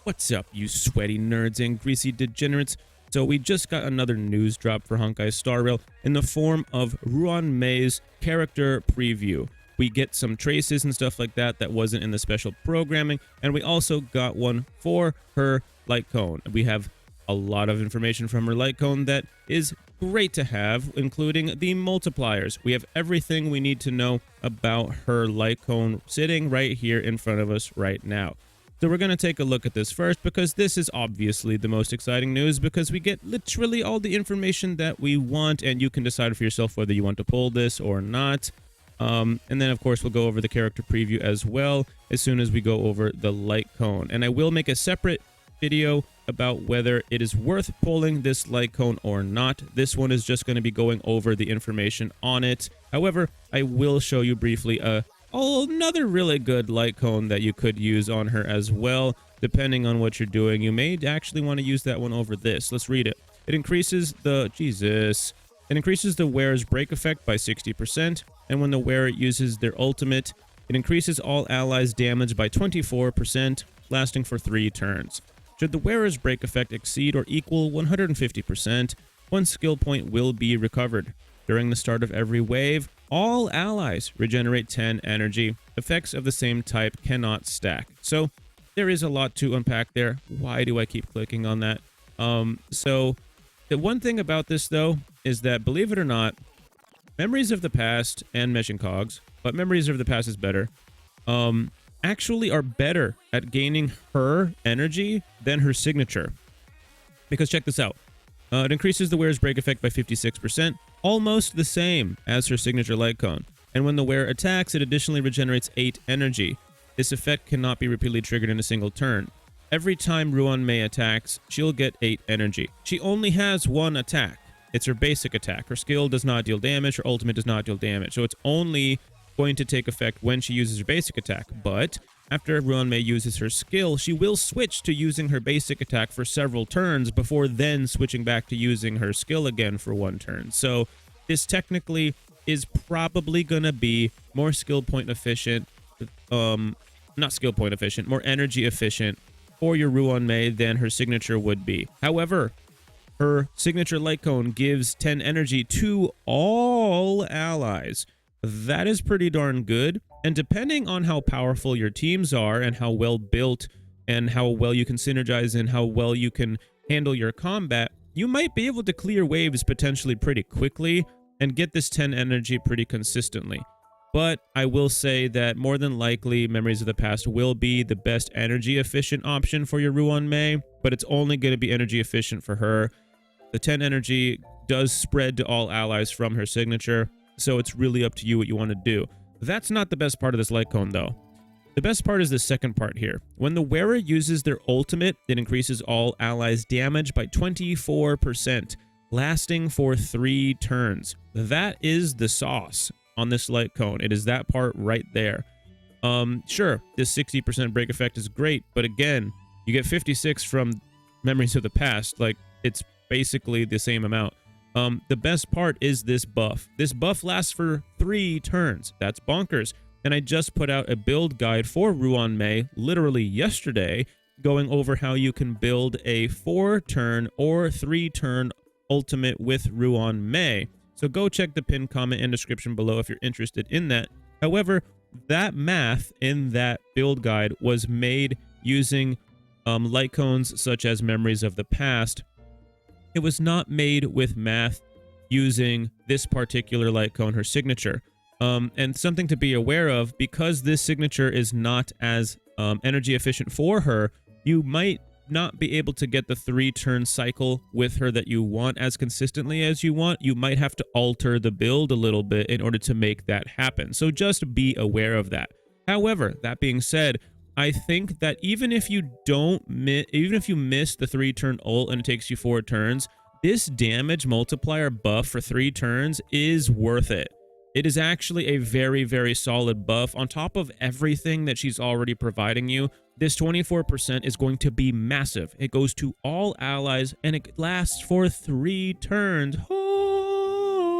What's up, you sweaty nerds and greasy degenerates? So we just got another news drop for Honkai Star Rail in the form of Ruan Mei's character preview. We get some traces and stuff like that that wasn't in the special programming, and we also got one for her light cone. We have a lot of information from her light cone that is great to have, including the multipliers. We have everything we need to know about her light cone sitting right here in front of us right now. So we're going to take a look at this first, because this is obviously the most exciting news, because we get literally all the information that we want, and you can decide for yourself whether you want to pull this or not. And then, of course, we'll go over the character preview as well as soon as we go over the light cone. And I will make a separate video about whether it is worth pulling this light cone or not. This one is just going to be going over the information on it. However, I will show you briefly another really good light cone that you could use on her as well. Depending on what you're doing, you may actually want to use that one over this. Let's read it. It increases the wearer's break effect by 60%, and when the wearer uses their ultimate, it increases all allies' damage by 24%, lasting for 3 turns. Should the wearer's break effect exceed or equal 150%, one skill point will be recovered. During the start of every wave, all allies regenerate 10 energy. Effects of the same type cannot stack. So there is a lot to unpack there. Why do I keep clicking on that? So the one thing about this, though, is that, believe it or not, Memories of the Past and Meshing Cogs, but Memories of the Past is better, actually are better at gaining her energy than her signature. Because check this out. It increases the wearer's break effect by 56%, almost the same as her signature light cone. And when the wearer attacks, it additionally regenerates 8 energy. This effect cannot be repeatedly triggered in a single turn. Every time Ruan Mei attacks, she'll get 8 energy. She only has one attack. It's her basic attack. Her skill does not deal damage. Her ultimate does not deal damage. So it's only going to take effect when she uses her basic attack. But after Ruan Mei uses her skill, she will switch to using her basic attack for several turns before then switching back to using her skill again for 1 turn. So this technically is probably going to be more skill point efficient, not skill point efficient, more energy efficient for your Ruan Mei than her signature would be. However, her signature light cone gives 10 energy to all allies. That is pretty darn good. And depending on how powerful your teams are and how well built and how well you can synergize and how well you can handle your combat, you might be able to clear waves potentially pretty quickly and get this 10 energy pretty consistently. But I will say that more than likely, Memories of the Past will be the best energy efficient option for your Ruan Mei, but it's only going to be energy efficient for her. The 10 energy does spread to all allies from her signature, so it's really up to you what you want to do. That's not the best part of this light cone, though. The best part is the second part here. When the wearer uses their ultimate, it increases all allies' damage by 24%, lasting for 3 turns. That is the sauce on this light cone. It is that part right there. Sure, this 60% break effect is great, but again, you get 56 from Memories of the Past. Like, it's basically the same amount. The best part is this buff. This buff lasts for 3 turns. That's bonkers. And I just put out a build guide for Ruan Mei literally yesterday, going over how you can build a 4-turn or 3-turn ultimate with Ruan Mei. So go check the pinned comment and description below if you're interested in that. However, that math in that build guide was made using light cones such as Memories of the Past. It was not made with math using this particular light cone, her signature. And something to be aware of, because this signature is not as energy efficient for her, you might not be able to get the 3-turn cycle with her that you want as consistently as you want. You might have to alter the build a little bit in order to make that happen. So just be aware of that. However, that being said, I think that even if you miss the 3-turn ult and it takes you 4 turns, this damage multiplier buff for 3 turns is worth it. It is actually a very, very solid buff. On top of everything that she's already providing you, this 24% is going to be massive. It goes to all allies and it lasts for 3 turns. Oh,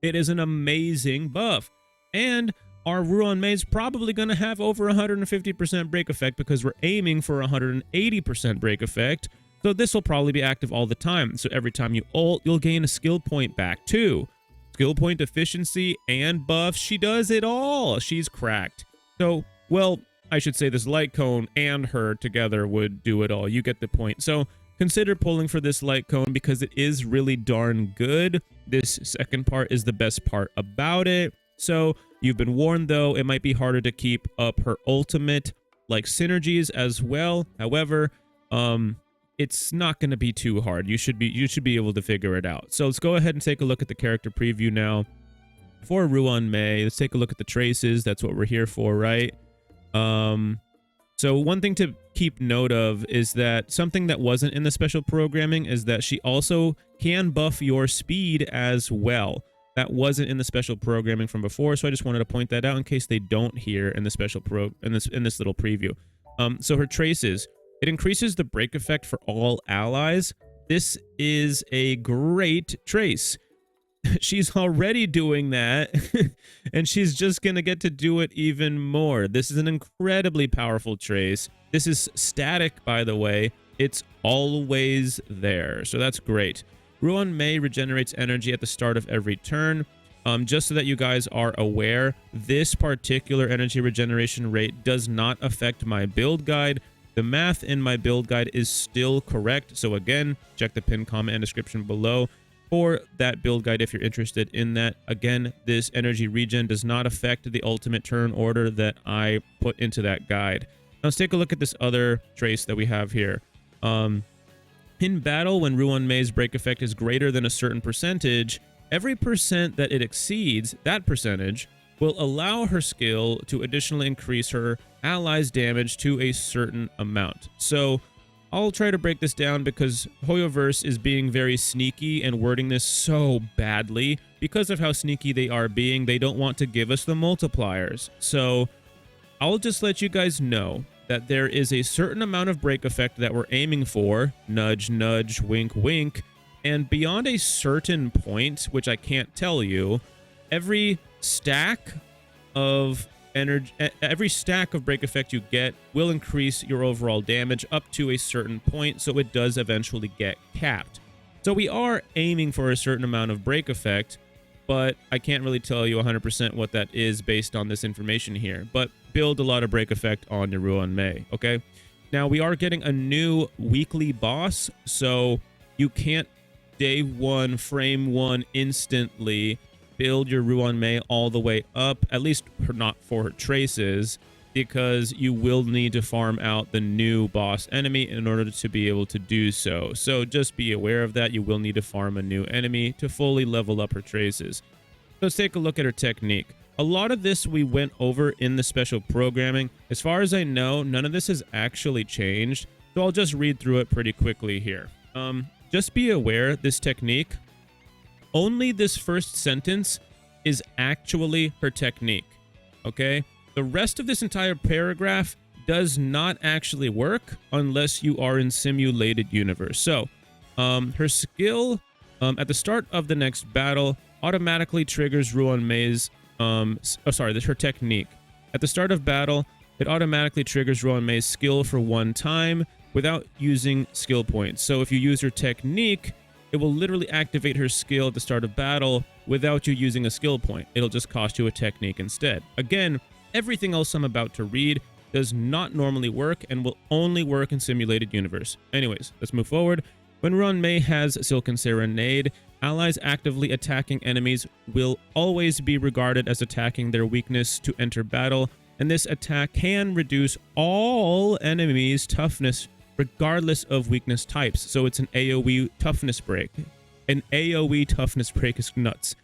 it is an amazing buff. And our Ruan Mei is probably going to have over 150% break effect because we're aiming for 180% break effect. So this will probably be active all the time. So every time you ult, you'll gain a skill point back too. Skill point efficiency and buff. She does it all. She's cracked. So, well, I should say this light cone and her together would do it all. You get the point. So consider pulling for this light cone because it is really darn good. This second part is the best part about it. So you've been warned, though, it might be harder to keep up her ultimate like synergies as well. However, it's not going to be too hard. You should be able to figure it out. So let's go ahead and take a look at the character preview now for Ruan Mei. Let's take a look at the traces. That's what we're here for, right? So one thing to keep note of is that something that wasn't in the special programming is that she also can buff your speed as well. That wasn't in the special programming from before, so I just wanted to point that out in case they don't hear in the special in this little preview. So her traces, it increases the break effect for all allies. This is a great trace. She's already doing that, and she's just going to get to do it even more. This is an incredibly powerful trace. This is static, by the way. It's always there, so that's great. Ruan Mei regenerates energy at the start of every turn. Just so that you guys are aware, this particular energy regeneration rate does not affect my build guide. The math in my build guide is still correct, so again, check the pinned comment and description below for that build guide if you're interested in that. Again, this energy regen does not affect the ultimate turn order that I put into that guide. Now let's take a look at this other trace that we have here. In battle, when Ruan Mei's break effect is greater than a certain percentage, every percent that it exceeds that percentage will allow her skill to additionally increase her allies' damage to a certain amount. So I'll try to break this down because Hoyoverse is being very sneaky and wording this so badly. Because of how sneaky they are being, they don't want to give us the multipliers. So I'll just let you guys know that there is a certain amount of break effect that we're aiming for. Nudge, nudge, wink, wink. And beyond a certain point, which I can't tell you, every stack of energy, every stack of break effect you get will increase your overall damage up to a certain point, so it does eventually get capped. So we are aiming for a certain amount of break effect, but I can't really tell you 100% what that is based on this information here. But build a lot of break effect on your Ruan Mei, okay? Now, we are getting a new weekly boss, so you can't day one, frame one instantly build your Ruan Mei all the way up, at least not for her traces, because you will need to farm out the new boss enemy in order to be able to do so. So just be aware of that. You will need to farm a new enemy to fully level up her traces. Let's take a look at her technique. A lot of this we went over in the special programming. As far as I know, none of this has actually changed, so I'll just read through it pretty quickly here. Just be aware, this technique, only this first sentence is actually her technique, okay? The rest of this entire paragraph does not actually work unless you are in simulated universe. So, her skill at the start of the next battle automatically triggers Ruan Mei's, her technique. At the start of battle, it automatically triggers Ruan Mei's skill for one time without using skill points. So if you use her technique, it will literally activate her skill at the start of battle without you using a skill point. It'll just cost you a technique instead. Again, everything else I'm about to read does not normally work and will only work in simulated universe. Anyways, let's move forward. When Ruan Mei has Silken Serenade, allies actively attacking enemies will always be regarded as attacking their weakness to enter battle, and this attack can reduce all enemies' toughness regardless of weakness types. So it's an AoE toughness break. An AoE toughness break is nuts.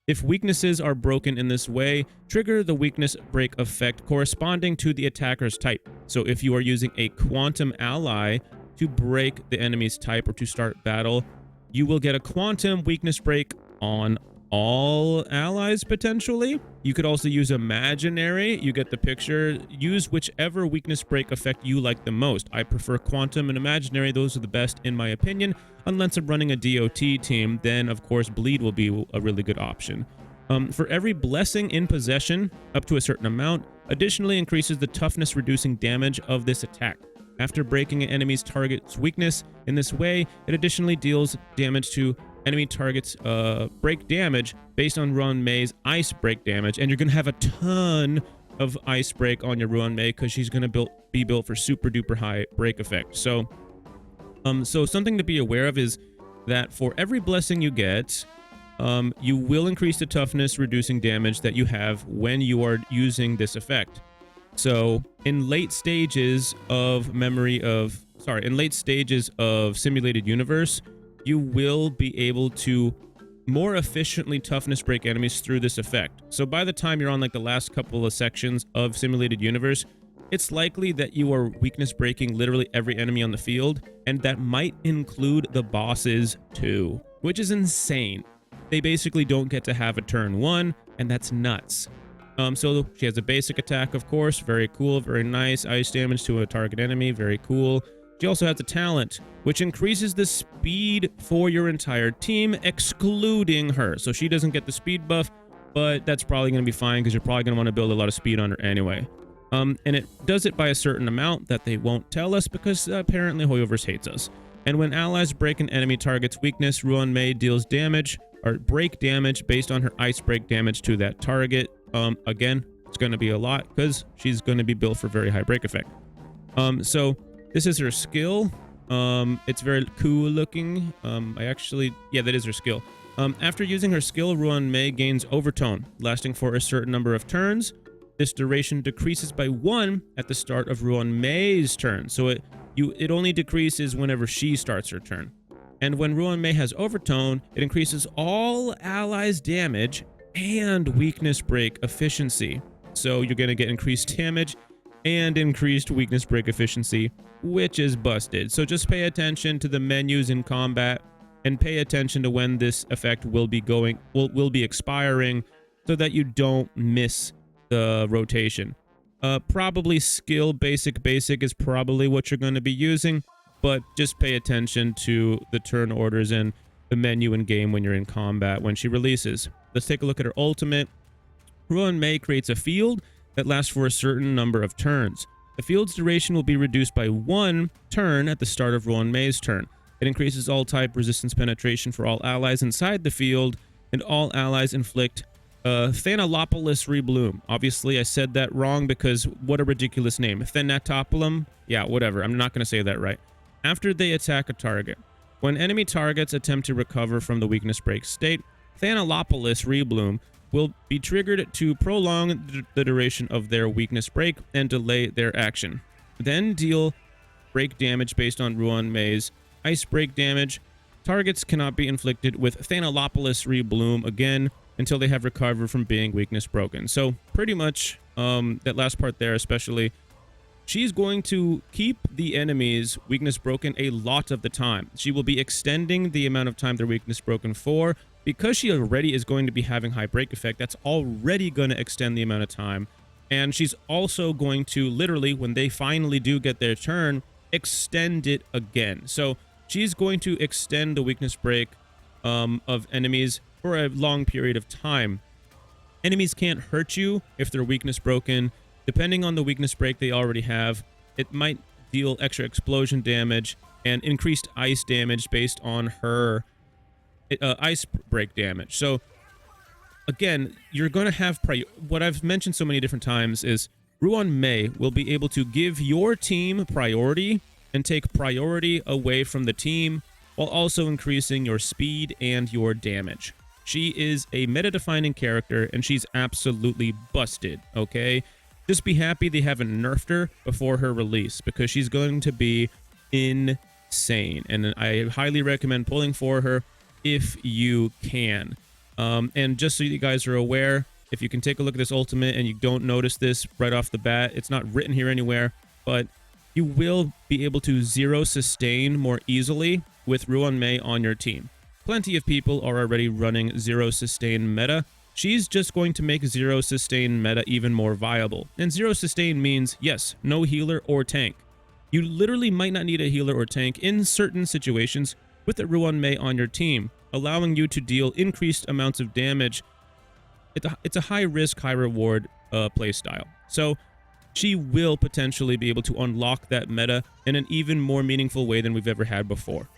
If weaknesses are broken in this way, trigger the weakness break effect corresponding to the attacker's type. So if you are using a quantum ally to break the enemy's type or to start battle, you will get a quantum weakness break on all allies potentially. You could also use imaginary. You get the picture. Use whichever weakness break effect you like the most. I prefer quantum and imaginary. Those are the best in my opinion. Unless I'm running a DOT team, then of course bleed will be a really good option. For every blessing in possession, up to a certain amount, additionally increases the toughness reducing damage of this attack. After breaking an enemy's target's weakness in this way, it additionally deals damage to enemy targets break damage based on Ruan Mei's ice break damage, and you're going to have a ton of ice break on your Ruan Mei because she's going to be built for super duper high break effect. So something to be aware of is that for every blessing you get, you will increase the toughness reducing damage that you have when you are using this effect. So in late stages of Simulated Universe, you will be able to more efficiently toughness break enemies through this effect. So by the time you're on like the last couple of sections of Simulated Universe, it's likely that you are weakness breaking literally every enemy on the field, and that might include the bosses too, which is insane. They basically don't get to have a turn 1, and that's nuts. So she has a basic attack, of course, very cool, very nice. Ice damage to a target enemy, very cool. She also has a talent, which increases the speed for your entire team, excluding her. So she doesn't get the speed buff, but that's probably going to be fine because you're probably going to want to build a lot of speed on her anyway. And it does it by a certain amount that they won't tell us because apparently Hoyoverse hates us. And when allies break an enemy target's weakness, Ruan Mei deals damage or break damage based on her ice break damage to that target. Again, it's going to be a lot because she's going to be built for very high break effect. So this is her skill. It's very cool looking. That is her skill. After using her skill, Ruan Mei gains Overtone, lasting for a certain number of turns. This duration decreases by 1 at the start of Ruan Mei's turn. So it only decreases whenever she starts her turn. And when Ruan Mei has Overtone, it increases all allies' damage and weakness break efficiency. So you're going to get increased damage and increased weakness break efficiency, which is busted. So just pay attention to the menus in combat and pay attention to when this effect will be expiring so that you don't miss the rotation. Probably skill basic is probably what you're going to be using, but just pay attention to the turn orders and the menu in game when you're in combat when she releases. Let's take a look at her ultimate. Ruan Mei creates a field that lasts for a certain number of turns. The field's duration will be reduced by 1 turn at the start of Ruan Mei's turn. It increases all type resistance penetration for all allies inside the field, and all allies inflict Thanalopolis Rebloom. Obviously, I said that wrong because what a ridiculous name. Thanatopolum? Yeah, whatever. I'm not going to say that right. After they attack a target. When enemy targets attempt to recover from the weakness break state, Thanalopolis Rebloom will be triggered to prolong the duration of their weakness break and delay their action. Then deal break damage based on Ruan Mei's ice break damage. Targets cannot be inflicted with Thanalopolis Rebloom again until they have recovered from being weakness broken. So pretty much that last part there especially, she's going to keep the enemy's weakness broken a lot of the time. She will be extending the amount of time their weakness broken for. Because she already is going to be having high break effect, that's already going to extend the amount of time. And she's also going to literally, when they finally do get their turn, extend it again. So she's going to extend the weakness break of enemies for a long period of time. Enemies can't hurt you if they're weakness broken. Depending on the weakness break they already have, it might deal extra explosion damage and increased ice damage based on her ice break damage. So again, you're going to have what I've mentioned so many different times is Ruan Mei will be able to give your team priority and take priority away from the team while also increasing your speed and your damage. She is a meta-defining character and she's absolutely busted, okay? Just be happy they haven't nerfed her before her release because she's going to be insane. And I highly recommend pulling for her if you can. And just so you guys are aware, if you can take a look at this ultimate and you don't notice this right off the bat, it's not written here anywhere, but you will be able to zero sustain more easily with Ruan Mei on your team. Plenty of people are already running zero sustain meta. She's just going to make zero sustain meta even more viable. And zero sustain means, yes, no healer or tank. You literally might not need a healer or tank in certain situations with a Ruan Mei on your team, allowing you to deal increased amounts of damage it's a high risk, high reward play style. So she will potentially be able to unlock that meta in an even more meaningful way than we've ever had before.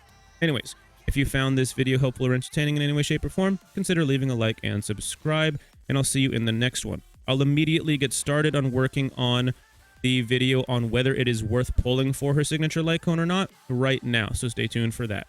Anyways, if you found this video helpful or entertaining in any way, shape, or form, consider leaving a like and subscribe, and I'll see you in the next one. I'll immediately get started on working on the video on whether it is worth pulling for her signature like cone or not right now, so stay tuned for that.